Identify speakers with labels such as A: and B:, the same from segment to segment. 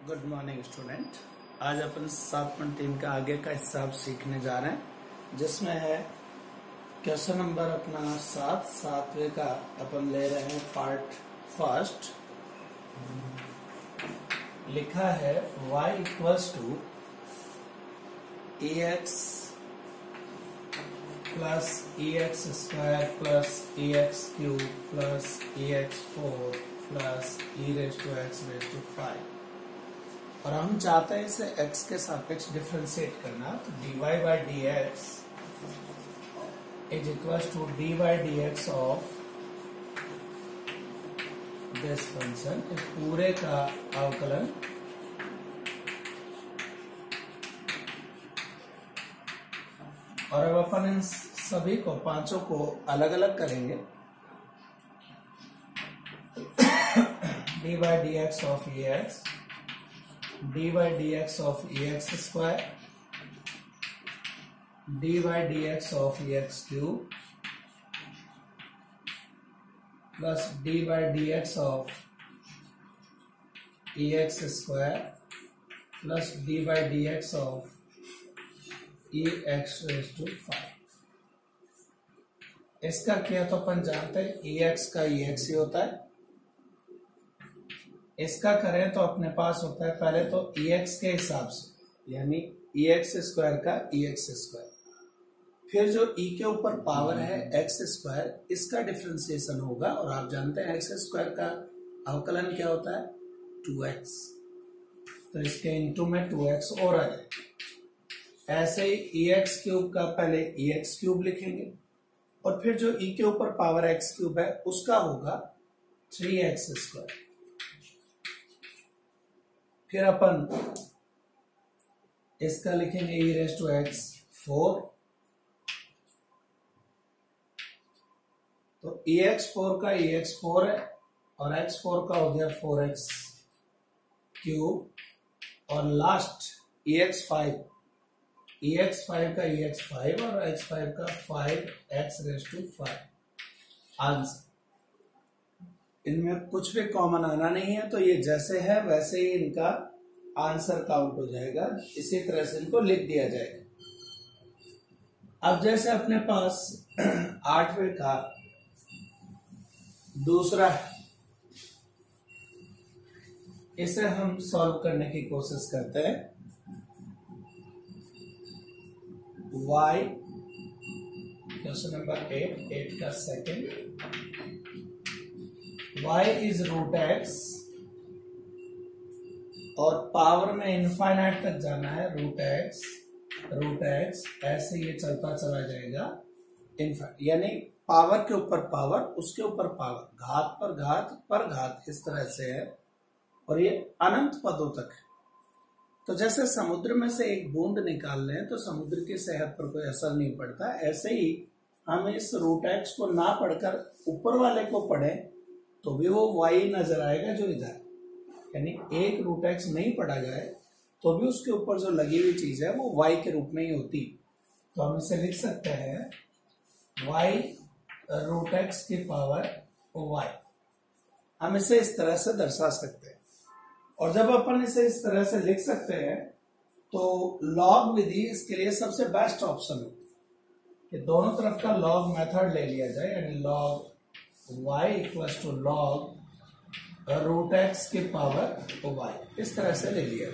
A: Good morning student. आज अपन 7.3 का आगे का हिसाब सीखने जा रहे हैं, जिसमें है क्वेश्चन नंबर अपना 7वें का अपन ले रहे हैं पार्ट फर्स्ट। लिखा है y equals to EX plus EX square plus EX cube plus EX4 plus e⁻x⁵, और हम चाहते हैं इसे x के सापेक्ष डिफरेंशिएट करना। तो dy by d x is equal to d by d x of this function, इस पूरे का अवकलन और अब अपन इन सभी को पांचों को अलग अलग करेंगे। D by d x of EX, D by d x of EX square, D by d x of EX cube plus D by d x of EX square plus D by d x of EX⁵। इसका क्या तो अपन जानते हैं EX का EX ही होता है। इसका करें तो अपने पास होता है पहले तो EX के हिसाब से, यानी EX स्क्वायर का EX स्क्वायर, फिर जो E के ऊपर पावर है X स्क्वायर, इसका डिफरेंशिएशन होगा। और आप जानते हैं X स्क्वायर का अवकलन क्या होता है 2x, तो इसके इनटू में 2x और आ जाएगा। ऐसे ही EX क्यूब का पहले EX क्यूब लिखेंगे और फिर जो E के ऊपर पावर X क्यूब है उसका होगा 3x स्क्वायर। फिर अपन इसका लिखेंगे e⁻x⁴, तो EX4 का EX4 है और X4 का हो गया 4x क्यूब, और लास्ट EX5 का EX5 और X5 का 5x⁵। आंसर इनमें कुछ भी कॉमन आना नहीं है, तो ये जैसे है वैसे ही इनका आंसर काउंट हो जाएगा। इसी तरह से इनको लिख दिया जाएगा। अब जैसे अपने पास 8वें का दूसरा है, इसे हम सॉल्व करने की कोशिश करते हैं। y क्वेश्चन नंबर 8 का सेकंड, y इज √x और पावर में इनफाइनाइट तक जाना है। √x ऐसे ये चलता चला जाएगा इनफाइनाइट, यानी पावर के ऊपर पावर, उसके ऊपर पावर, घात पर घात इस तरह से है, और ये अनंत पदों तक है। तो जैसे समुद्र में से एक बूंद निकाल लें तो समुद्र की सेहत पर कोई असर नहीं पड़ता, ऐसे ही हम इस √x को ना पढ़कर ऊपर वाले को पढ़ें तो भी वो y नजर आएगा जो इधर, यानी एक √x नहीं पढ़ा जाए तो भी उसके ऊपर जो लगी हुई चीज है वो y के रूप में ही होती। तो हम इसे लिख सकते हैं y √x की पावर y। हम इसे इस तरह से दर्शा सकते हैं, और जब अपन इसे इस तरह से लिख सकते हैं तो लॉग विधि इसके लिए सबसे बेस्ट ऑप्शन है कि दोनों तरफ का लॉग मेथड ले लिया जाए, यानी log y equal to log √x की पावर y, इस तरह से ले लिया।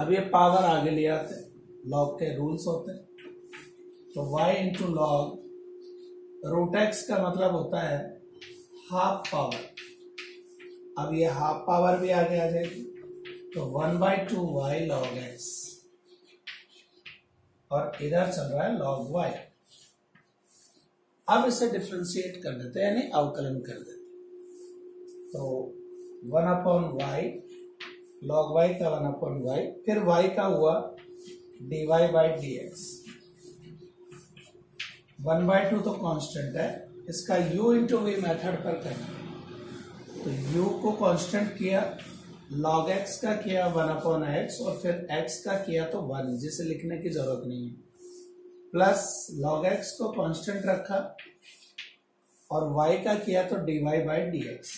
A: अब ये पावर आगे ले आते, लॉग के रूल्स होते हैं, तो y इंटू लॉग √x का मतलब होता है हाफ पावर। अब ये हाफ पावर भी आगे आ जाएगी, तो 1/2 y log x, और इधर चल रहा है log y। अब इसे डिफरेंशिएट कर देते हैं, यानी अवकलन कर देते हैं। तो 1/y log y का 1/y, फिर y का हुआ dy बाई डी एक्स। 1/2 तो कांस्टेंट है, इसका u इंटू v मेथड पर करना, तो u को कांस्टेंट किया, log x का किया 1/x, और फिर x का किया तो 1, जिसे लिखने की जरूरत नहीं है, प्लस log x को कांस्टेंट रखा और y का किया तो dy बाई डी एक्स।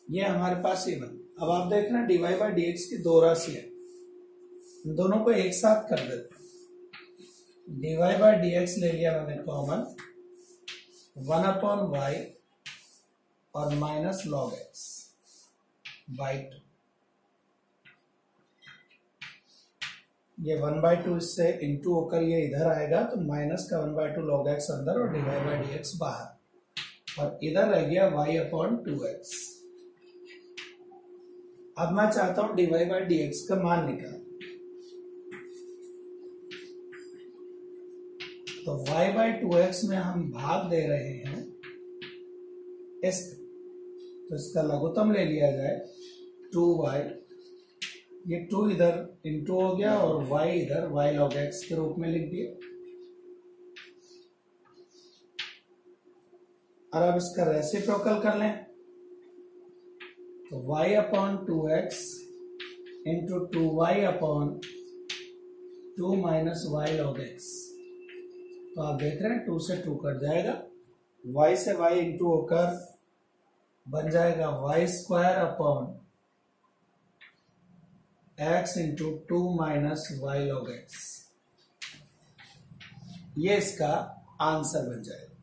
A: ये हमारे पास ये बन। अब आप देख रहे हैं dy बाई डी एक्स की दो राशि है, दोनों को एक साथ कर देते हैं। dy बाई डी एक्स ले लिया मैंने कॉमन, 1/y और माइनस लॉग एक्स बाई 2। ये 1/2 इससे इंटू होकर ये इधर आएगा, तो माइनस का 1/2 लॉग एक्स अंदर और dy बाई डी एक्स बाहर, और इधर रह गया y/2x। अब मैं चाहता हूं dy बाई डी एक्स का मान निकाल, तो y/2x में हम भाग दे रहे हैं इस, तो इसका लघुत्तम ले लिया जाए 2y, ये 2 इधर इंटू हो गया और y इधर y log x के रूप में लिख दिया। और अब इसका रेसिप्रोकल कर लें, तो y/2x into 2y/2 minus y log x। तो आप देख रहे हैं 2 से 2 कट जाएगा, y से y इंटू होकर बन जाएगा y² x into 2 minus y log x। ये इसका आंसर बन जाएगा।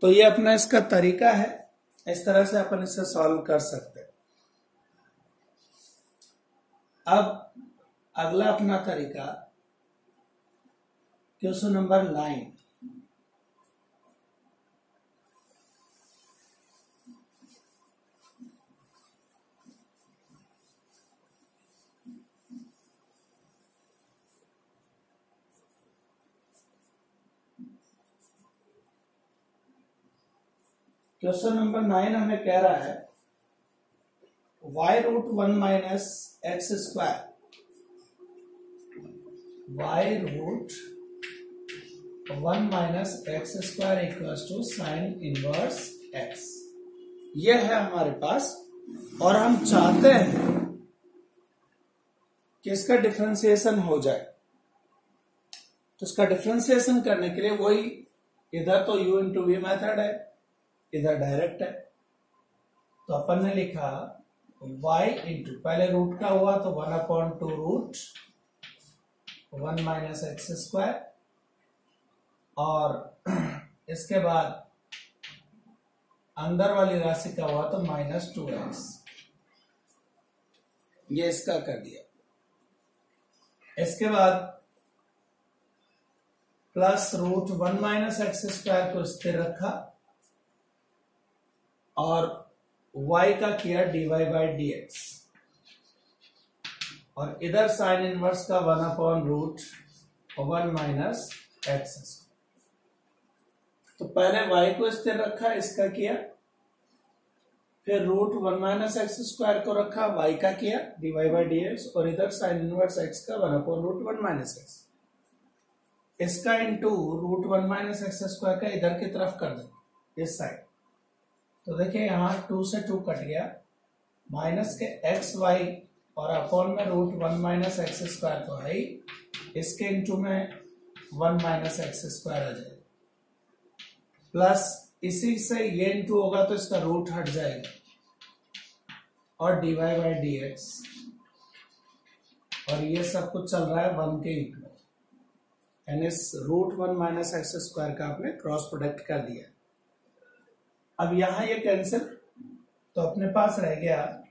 A: तो ये अपना इसका तरीका है, इस तरह से अपन इसे सॉल्व कर सकते हैं। अब अगला अपना तरीका क्वेश्चन नंबर 9। क्वेश्चन नंबर 9 हमें कह रहा है y√1 minus x square, y√1 minus x square equal to sine inverse x। यह है हमारे पास, और हम चाहते हैं कि इसका डिफरेंशिएशन हो जाए। तो इसका डिफरेंशिएशन करने के लिए वही, इधर तो u इंटू वी मैथड है, इधर डायरेक्ट है। तो अपन ने लिखा y इंटू, पहले रूट का हुआ तो 1/2√1 माइनस एक्स स्क्वायर, और इसके बाद अंदर वाली राशि का हुआ तो -2x। ये इसका कर दिया। इसके बाद +√1 माइनस एक्स स्क्वायर को स्थिर रखा, और y का किया dy बाई डी एक्स, और इधर साइन इनवर्स का 1/√1 माइनस एक्स स्क्वायर। तो पहले y को स्थिर रखा, इसका किया, फिर √1 माइनस एक्स स्क्वायर को रखा, y का किया dy बाई डी एक्स, और इधर साइन इनवर्स x का 1/√1 माइनस एक्स, इसका इंटू √1 माइनस एक्स स्क्वायर का इधर की तरफ कर दो, इस साइड। तो देखिए यहाँ 2 से 2 कट गया, माइनस के xy और अपॉन में √1 माइनस एक्स स्क्वायर तो है ही, इसके इंटू में 1 माइनस एक्स स्क्वायर आ जाएगा, प्लस इसी से ये इंटू होगा तो इसका रूट हट जाएगा, और dy बाई डी एक्स, और ये सब कुछ चल रहा है 1 के इक्वल, यानी √1 माइनस एक्स स्क्वायर का आपने क्रॉस प्रोडक्ट कर दिया। अब यहां ये कैंसिल, तो अपने पास रह गया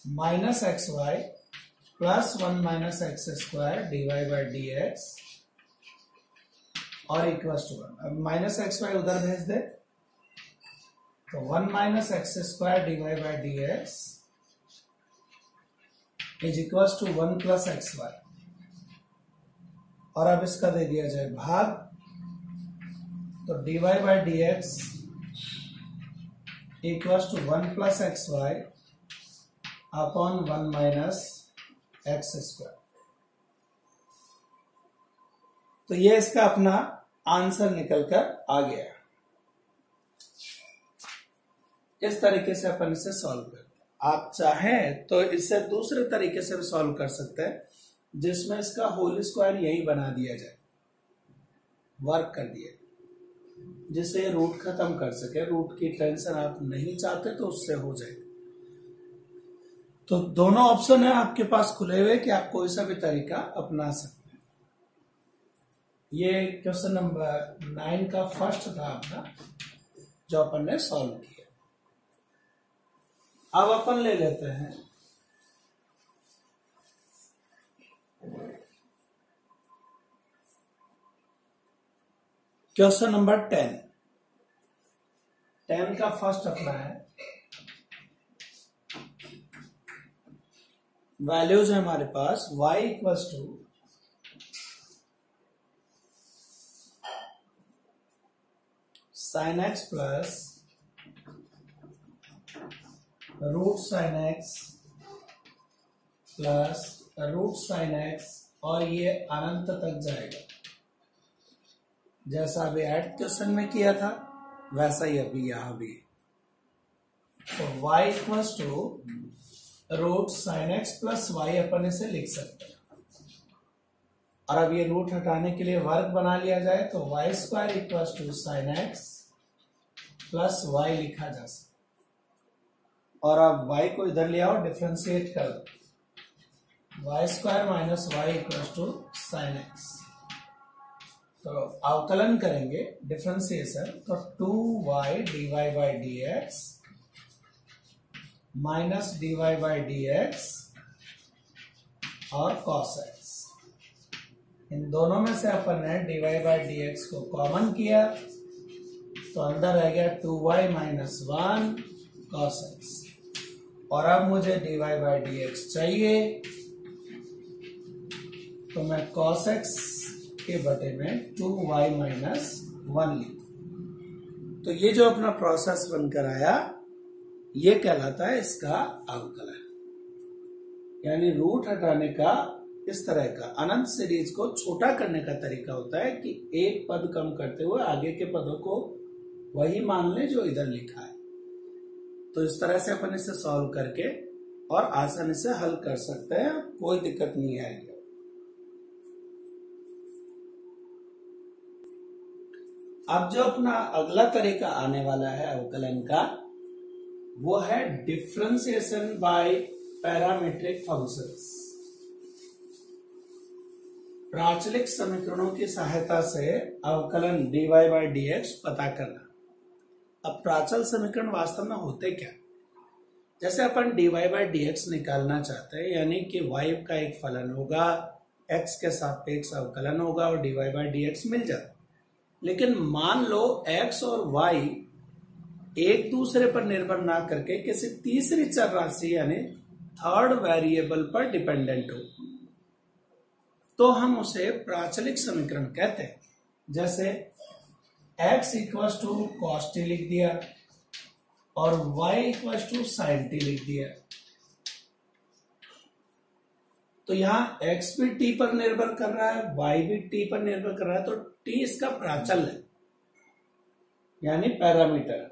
A: -xy plus 1 minus x square dy by d x और इक्वल्स टू 1। अब -xy उधर भेज दे, तो 1 minus x square dy by d x is equals to 1 plus xy, और अब इसका दे दिया जाए भाग, तो dy by d x equals to 1 plus xy upon 1 minus x square. तो ये इसका अपना आंसर निकलकर आ गया। इस तरीके से अपन इसे सॉल्व करते हैं। आप चाहें तो इसे दूसरे तरीके से भी सॉल्व कर सकते हैं, जिसमें इसका होल स्क्वायर यही बना दिया जाए, वर्क कर दिया। जिससे रूट खत्म कर सके। रूट की टेंशन आप नहीं चाहते तो उससे हो जाए। तो दोनों ऑप्शन है आपके पास खुले हुए कि आप कोई सा भी तरीका अपना सकते हैं। ये क्वेश्चन नंबर 9 का फर्स्ट था अपना, जो अपन ने सॉल्व किया। अब अपन ले लेते हैं क्वेश्चन नंबर 10। 10 का फर्स्ट अपना है, वैल्यूज है हमारे पास y equals to sin x plus root sine x plus root sine x, और ये अनंत तक जाएगा। जैसा अभी ऐड क्वेश्चन में किया था वैसा ही अभी यहां भी। तो y equals to root sine x plus Y अपन इसे लिख सकते हैं। और अब ये रूट हटाने के लिए वर्ग बना लिया जाए तो y square equals to sine x plus y लिखा जा सकता। और अब y को इधर ले आओ, डिफ्रेंशिएट कर दो, y square minus y equals to sine x. तो अवकलन करेंगे डिफ्रेंशिएशन, तो 2y dy by d x minus dy by d x और cos x। इन दोनों में से अपन ने dy बाई डी एक्स को कॉमन किया तो अंदर रह गया 2y माइनस 1 cos x। और अब मुझे dy बाई डी एक्स चाहिए तो मैं cos x के बटे में 2y माइनस 1 लिखूं। तो ये जो अपना प्रोसेस बनकर आया ये कहलाता है इसका अवकलन। यानी रूट हटाने का इस तरह का अनंत सीरीज को छोटा करने का तरीका होता है कि एक पद कम करते हुए आगे के पदों को वही मान लें जो इधर लिखा है। तो इस तरह से अपन इसे सॉल्व करके और आसानी से हल कर सकते हैं, कोई दिक्कत नहीं आएगी। अब जो अपना अगला तरीका आने वाला है अवकलन का, वो है डिफरेंशिएशन बाय पैरामीट्रिक फंक्शंस। प्राचलिक समीकरणों की सहायता से अवकलन dy बाई डी एक्स पता करना। अब प्राचल समीकरण वास्तव में होते क्या? जैसे अपन dy बाई डी एक्स निकालना चाहते हैं, यानी कि y का एक फलन होगा, x के सापेक्ष अवकलन होगा और dy बाई डी एक्स मिल जाता। लेकिन मान लो x और y एक दूसरे पर निर्भर ना करके किसी तीसरी चर राशि यानी थर्ड वेरिएबल पर डिपेंडेंट हो, तो हम उसे प्राचलिक समीकरण कहते हैं। जैसे x equals to cos t लिख दिया और y equals to sine t लिख दिया। तो यहां x भी t पर निर्भर कर रहा है, y भी t पर निर्भर कर रहा है, तो t इसका प्राचल है यानी पैरामीटर।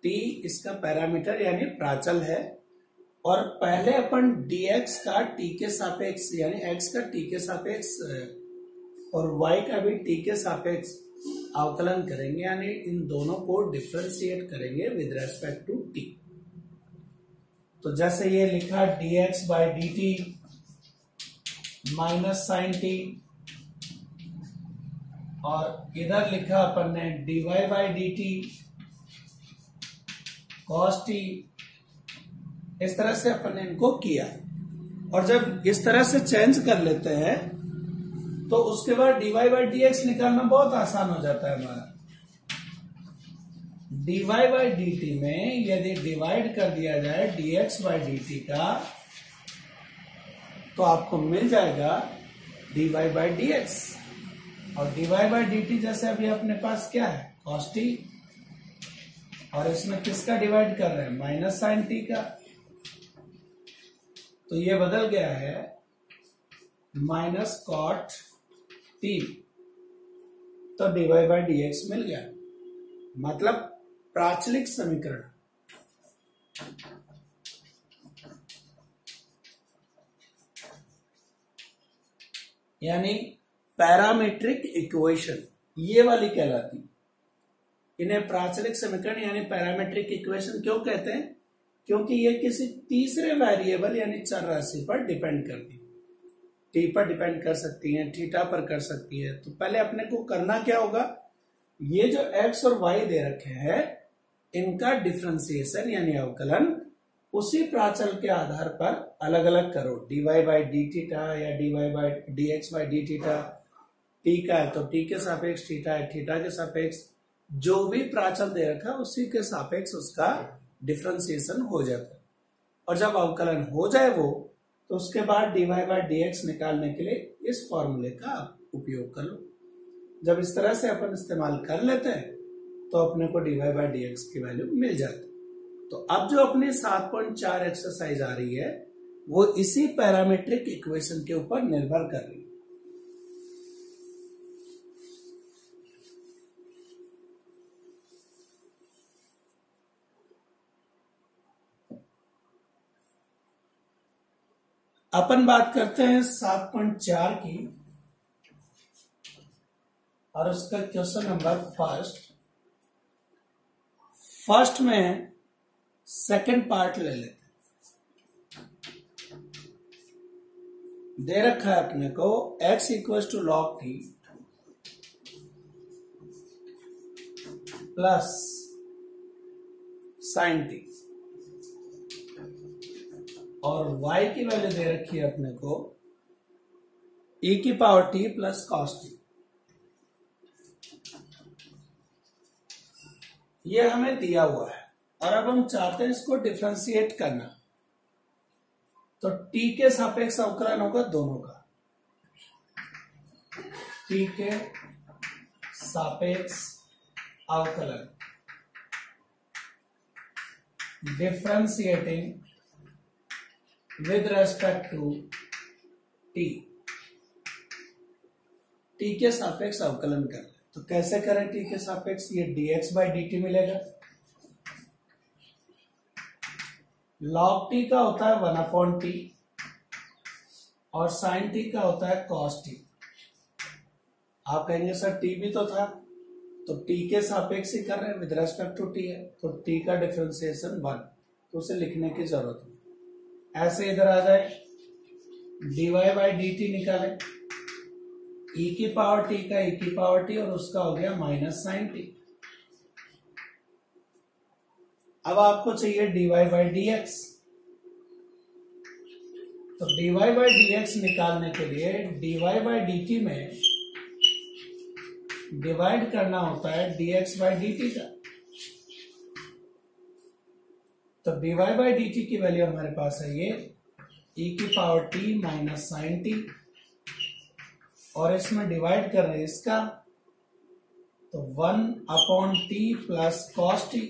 A: t इसका पैरामीटर यानी प्राचल है। और पहले अपन dx का t के सापेक्ष यानी x का t के सापेक्ष और y का भी t के सापेक्ष अवकलन करेंगे, यानी इन दोनों को डिफरेंशिएट करेंगे विद रेस्पेक्ट टू t। तो जैसे ये लिखा dx by d t minus sine t, और इधर लिखा अपन ने dy by d t cos t. इस तरह से अपन ने इनको किया। और जब इस तरह से चेंज कर लेते हैं तो उसके बाद dy बाई डी एक्स निकालना बहुत आसान हो जाता है हमारा। dy बाई डी टी में यदि डिवाइड कर दिया जाए dx बाई डी टी का, तो आपको मिल जाएगा dy बाई डी एक्स। और dy बाई डी टी जैसे अभी अपने पास क्या है, cos t, और इसमें किसका डिवाइड कर रहे हैं, माइनस साइन टी का। तो ये बदल गया है माइनस कॉट टी, तो dy बाई डी एक्स मिल गया। मतलब प्राचलिक समीकरण यानी पैरामीट्रिक इक्वेशन ये वाली कहलाती। इन्हें प्राचलिक समीकरण यानी पैरामेट्रिक इक्वेशन क्यों कहते हैं? क्योंकि ये किसी तीसरे वेरिएबल यानी चर राशि पर डिपेंड करती है। टी पर डिपेंड कर सकती है, थीटा पर कर सकती है। तो पहले अपने को करना क्या होगा, ये जो एक्स और वाई दे रखे हैं इनका डिफरेंशिएशन यानी अवकलन उसी प्राचल के आधार पर अलग अलग करो। dy बाई डी थीटा या dx by d theta, T का है तो टी के सापेक्ष थीटा है, थीटा के सापेक्ष जो भी प्राचल दे रखा है उसी के सापेक्ष उसका डिफरेंशिएशन हो जाता है। और जब अवकलन हो जाए वो, तो उसके बाद dy बाई dx निकालने के लिए इस फॉर्मूले का उपयोग कर लो। जब इस तरह से अपन इस्तेमाल कर लेते हैं तो अपने को dy बाई dx की वैल्यू मिल जाती है। तो अब जो अपनी 7.4 एक्सरसाइज आ रही है वो इसी पैरामीट्रिक इक्वेशन के ऊपर निर्भर कर रही है। अपन बात करते हैं 7.4 की और उसका क्वेश्चन नंबर फर्स्ट में सेकंड पार्ट ले लेते हैं। दे रखा है अपने को x equal to log t plus sine t और y की वैल्यू दे रखी है अपने को e की power t plus cos t। ये हमें दिया हुआ है और अब हम चाहते हैं इसको डिफरेंशिएट करना। तो t के सापेक्ष अवकलन होगा दोनों का, t के सापेक्ष अवकलन differentiating with respect to t, t के सापेक्ष अवकलन कर रहे। तो कैसे करें t के सापेक्ष? ये dx बाई dt मिलेगा, log t का होता है 1/t और sin t का होता है cos t। आप कहेंगे सर t भी तो था, तो t के सापेक्ष ही कर रहे हैं, विद रेस्पेक्ट टू t है, तो t का डिफरेंशिएशन 1, तो उसे लिखने की जरूरत नहीं। ऐसे इधर आ जाए dy बाई dt निकाले, e की पावर t का e की पावर t और उसका हो गया माइनस साइन t। अब आपको चाहिए dy बाई dx, तो dy बाई dx निकालने के लिए dy बाई dt में डिवाइड करना होता है dx बाई dt का। तो dy बाई dt की वैल्यू हमारे पास है ये e की पावर t माइनस साइन t और इसमें डिवाइड कर रहे हैं इसका, तो 1/t प्लस cos t।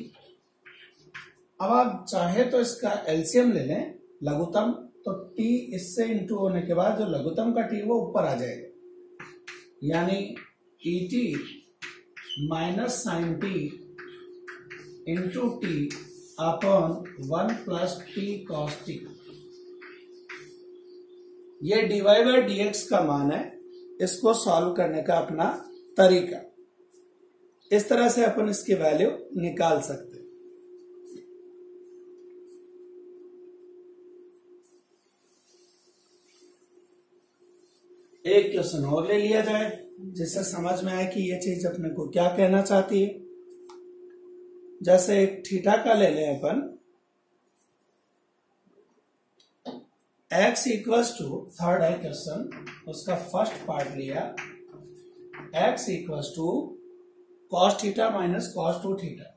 A: अब आप चाहे तो इसका एलसीएम ले लें, लघुत्तम, तो t इससे इंटू होने के बाद जो लघुत्तम का t वो ऊपर आ जाएगा, यानी et minus sign t into t upon 1 plus t cos t। ये dy बाई dx का मान है, इसको सॉल्व करने का अपना तरीका। इस तरह से अपन इसकी वैल्यू निकाल सकते हैं। एक क्वेश्चन और ले लिया जाए जिससे समझ में आए कि ये चीज अपने को क्या कहना चाहती है। जैसे एक थीटा का ले लें अपन, x इक्वल्स टू, थर्ड है क्वेश्चन, उसका फर्स्ट पार्ट लिया, x equals to cos theta minus cos 2 theta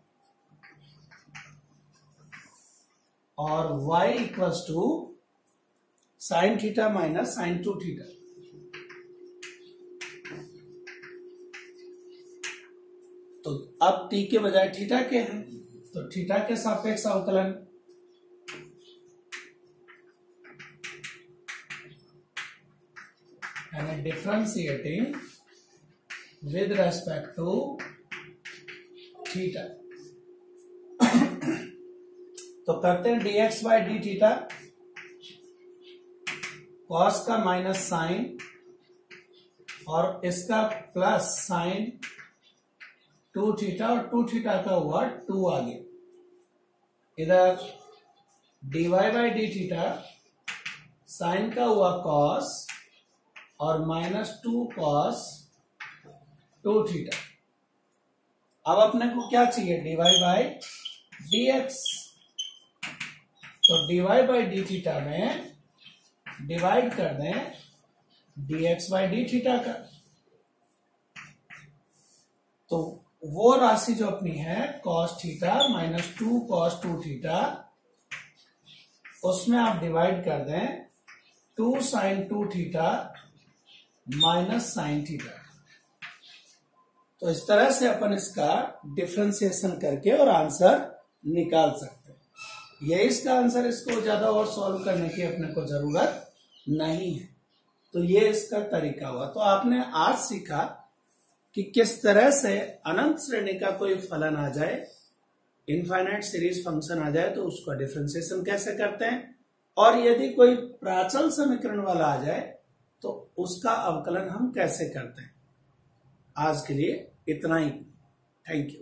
A: और y equals to sin theta minus sin 2 theta. तो अब t के बजाय थीटा के हैं, तो थीटा के सापेक्ष अवकलन यानी differentiating with respect to theta. तो करते हैं dx by d theta, cos का माइनस साइन और इसका प्लस साइन 2 थीटा और 2 थीटा का हुआ 2 आ गया। इधर dy by d theta sine का हुआ कॉस और -2 कॉस 2 थीटा। अब अपने को क्या चाहिए, dy बाई dx। तो dy बाई डी थीटा में डिवाइड कर दें dx बाई डी थीटा का। तो वो राशि जो अपनी है cos थीटा -2 cos 2 थीटा, उसमें आप डिवाइड कर दें 2 sin 2 theta minus sine theta. तो इस तरह से अपन इसका डिफरेंशिएशन करके और आंसर निकाल सकते हैं। ये इसका आंसर, इसको ज्यादा और सॉल्व करने की अपने को जरूरत नहीं है। तो ये इसका तरीका हुआ। तो आपने आज सीखा कि किस तरह से अनंत श्रेणी का कोई फलन आ जाए, इनफाइनाइट सीरीज फंक्शन आ जाए, तो उसका डिफरेंशिएशन कैसे करते हैं, और यदि कोई प्राचल समीकरण वाला आ जाए तो उसका अवकलन हम कैसे करते हैं। आज के लिए इतना ही। Thank you.